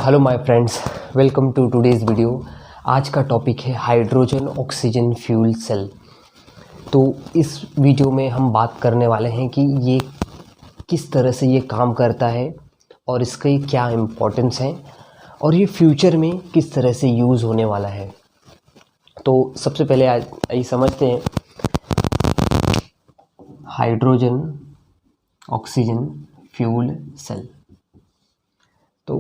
Hello my friends, welcome to today's video. आज का topic है हाइड्रोजन ऑक्सीजन फ्यूल सेल। तो इस वीडियो में हम बात करने वाले हैं कि ये किस तरह से ये काम करता है और इसके क्या इम्पोर्टेंस है और ये फ्यूचर में किस तरह से यूज़ होने वाला है। तो सबसे पहले आज ये समझते हैं हाइड्रोजन ऑक्सीजन फ्यूल सेल। तो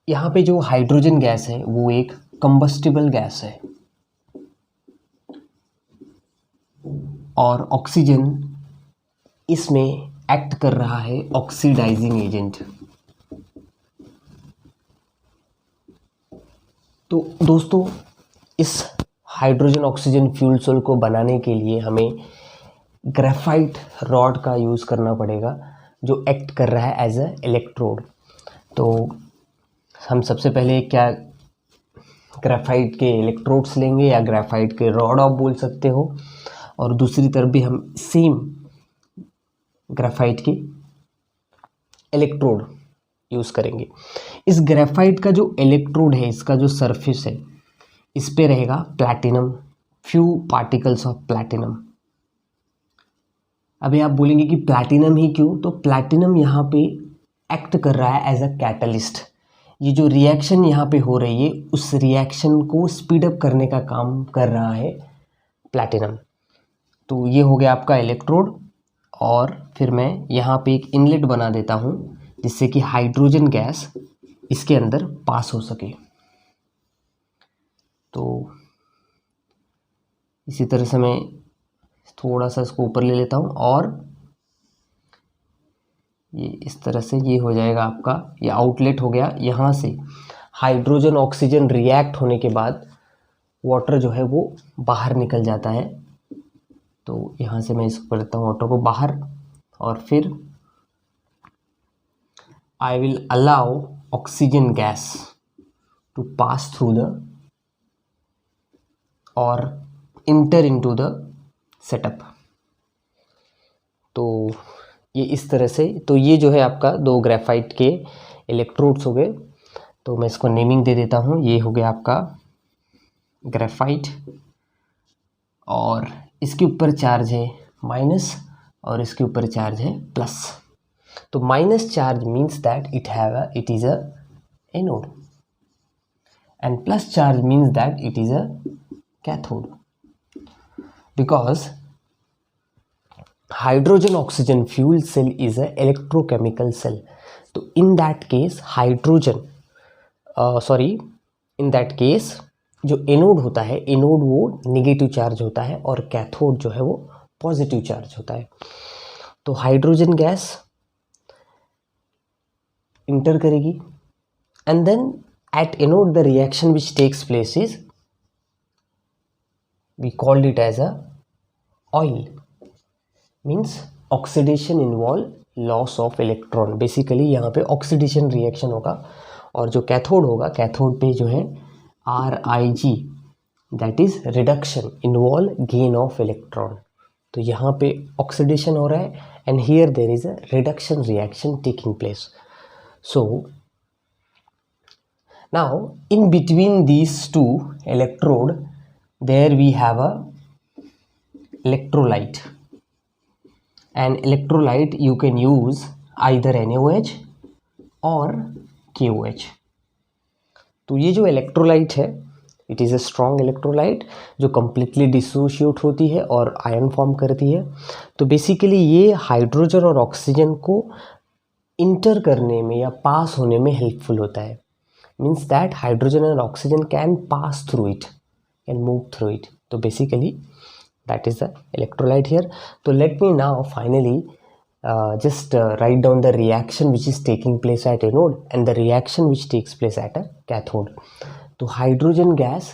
यहाँ पे जो हाइड्रोजन गैस है वो एक कंबस्टिबल गैस है और ऑक्सीजन इसमें एक्ट कर रहा है ऑक्सीडाइजिंग एजेंट। तो दोस्तों, इस हाइड्रोजन ऑक्सीजन फ्यूल सेल को बनाने के लिए हमें ग्रेफाइट रॉड का यूज़ करना पड़ेगा जो एक्ट कर रहा है एज अ इलेक्ट्रोड। तो हम सबसे पहले क्या ग्रेफाइट के इलेक्ट्रोड्स लेंगे या ग्रेफाइट के रॉड आप बोल सकते हो, और दूसरी तरफ भी हम सेम ग्रेफाइट की इलेक्ट्रोड यूज़ करेंगे। इस ग्रेफाइट का जो इलेक्ट्रोड है, इसका जो सरफेस है, इस पे रहेगा platinum, few particles of platinum. अभी आप बोलेंगे कि प्लैटिनम ही क्यों? तो प्लैटिनम यहाँ पे एक्ट कर रहा है एज अ कैटलिस्ट। ये जो रिएक्शन यहाँ पे हो रही है उस रिएक्शन को स्पीड अप करने का काम कर रहा है प्लैटिनम। तो ये हो गया आपका इलेक्ट्रोड, और फिर मैं यहाँ पे एक इनलेट बना देता हूँ जिससे कि हाइड्रोजन गैस इसके अंदर पास हो सके। तो इसी तरह से मैं थोड़ा सा इसको ऊपर ले लेता हूँ और ये इस तरह से ये हो जाएगा आपका, ये आउटलेट हो गया। यहाँ से हाइड्रोजन ऑक्सीजन रिएक्ट होने के बाद वाटर जो है वो बाहर निकल जाता है। तो यहाँ से मैं इसको करता हूँ वाटर को बाहर, और फिर I will allow oxygen gas to pass through the और इंटर इनटू द सेटअप। तो ये इस तरह से, तो ये जो है आपका दो ग्रेफाइट के इलेक्ट्रोड्स हो गए। तो मैं इसको नेमिंग दे देता हूँ। ये हो गया आपका ग्रेफाइट, और इसके ऊपर चार्ज है माइनस और इसके ऊपर चार्ज है प्लस। तो minus charge means that it is a anode, and plus charge means that it is a cathode, because hydrogen oxygen fuel cell is a electrochemical cell. तो in that case in that case जो anode होता है, anode वो negative charge होता है और cathode जो है वो पॉजिटिव चार्ज होता है। तो हाइड्रोजन गैस इंटर करेगी and then at anode the reaction which takes place is, we called it as a OIL, means oxidation involve loss of electron. Basically यहाँ पे ऑक्सीडेशन रिएक्शन होगा, और जो कैथोड होगा, कैथोड पे जो है RIG, that is reduction involve gain of electron. तो यहाँ पे ऑक्सीडेशन हो रहा है and here there is a reduction reaction taking place. So now in between these two electrode there we have a electrolyte. An electrolyte you can use either NaOH और KOH। तो ये जो इलेक्ट्रोलाइट है, it is a strong electrolyte जो completely dissociate होती है और ion form करती है। तो बेसिकली ये हाइड्रोजन और ऑक्सीजन को इंटर करने में या पास होने में हेल्पफुल होता है। मीन्स दैट हाइड्रोजन और oxygen can pass through it, can move through it. तो basically that is the electrolyte here. So let me now finally just write down the reaction which is taking place at anode and the reaction which takes place at a cathode. So hydrogen gas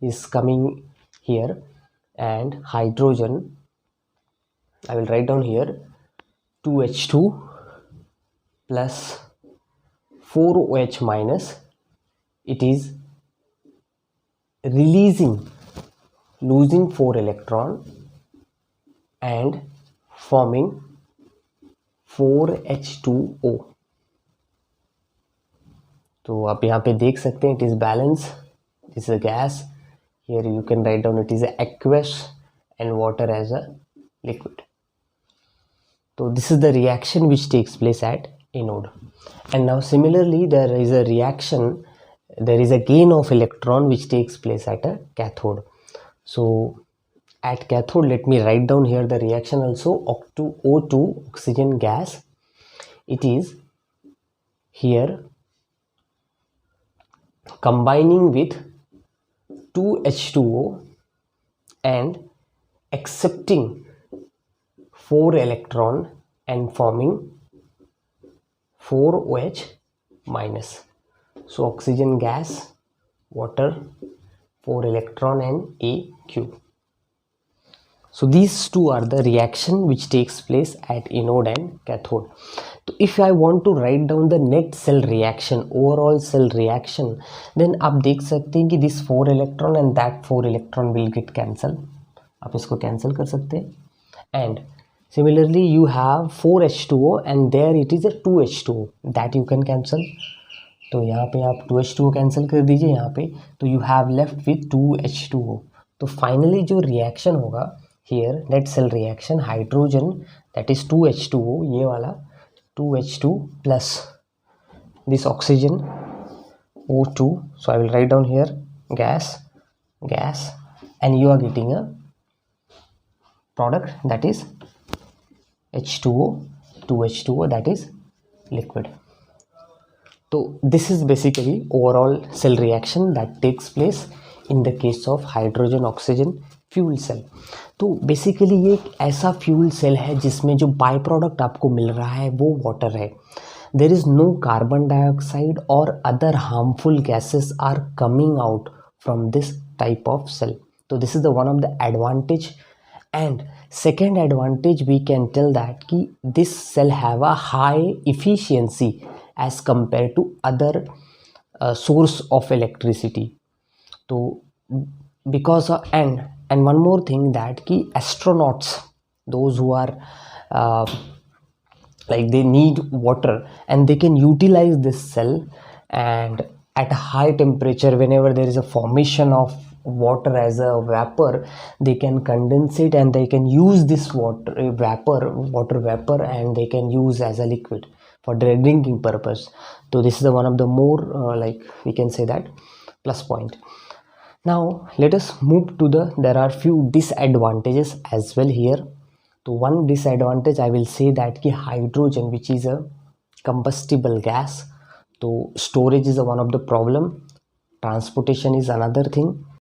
is coming here, and hydrogen, I will write down here 2H2 plus 4OH minus, it is losing 4 electron and forming 4H2O. तो आप यहाँ पे देख सकते हैं it is balance, this is a gas, here you can write down it is aqueous and water as a liquid. So this is the reaction which takes place at anode. And now similarly there is a reaction, there is a gain of electron which takes place at a cathode. So at cathode, let me write down here the reaction also. O2 oxygen gas, it is here combining with 2H2O and accepting 4 electron and forming 4OH minus. So oxygen gas, water, 4 electron and AQ. So these two are the reaction which takes place at anode and cathode. So if I want to write down the net cell reaction, overall cell reaction, then आप देख सकते हैं कि this 4 electron and that 4 electron will get cancel. आप इसको cancel कर सकते हैं. And similarly you have 4H2O and there it is a 2H2O that you can cancel. तो यहाँ पे आप 2H2O cancel कर दीजिए यहाँ पे, तो you have left with 2H2O. तो finally जो reaction होगा here net cell reaction, hydrogen that is 2H2O, ये वाला 2H2 plus this oxygen O2, so I will write down here gas, and you are getting a product that is H2O, 2H2O, that is liquid. So this is basically overall cell reaction that takes place in the case of hydrogen oxygen fuel cell. तो basically ये एक ऐसा fuel cell है जिसमें जो by product आपको मिल रहा है वो वाटर है. There is no carbon dioxide और other harmful gases are coming out from this type of cell. तो this is the one of the advantage. And second advantage we can tell that कि this cell have a high efficiency as compare to other source of electricity. तो because of, and one more thing that ki astronauts, those who are like they need water and they can utilize this cell, and at a high temperature whenever there is a formation of water as a vapor, they can condense it and they can use this water vapor and they can use as a liquid for their drinking purpose. So this is one of the more like we can say that plus point. Now let us move to there are few disadvantages as well here. So one disadvantage I will say that ki hydrogen, which is a combustible gas, so storage is one of the problem, transportation is another thing,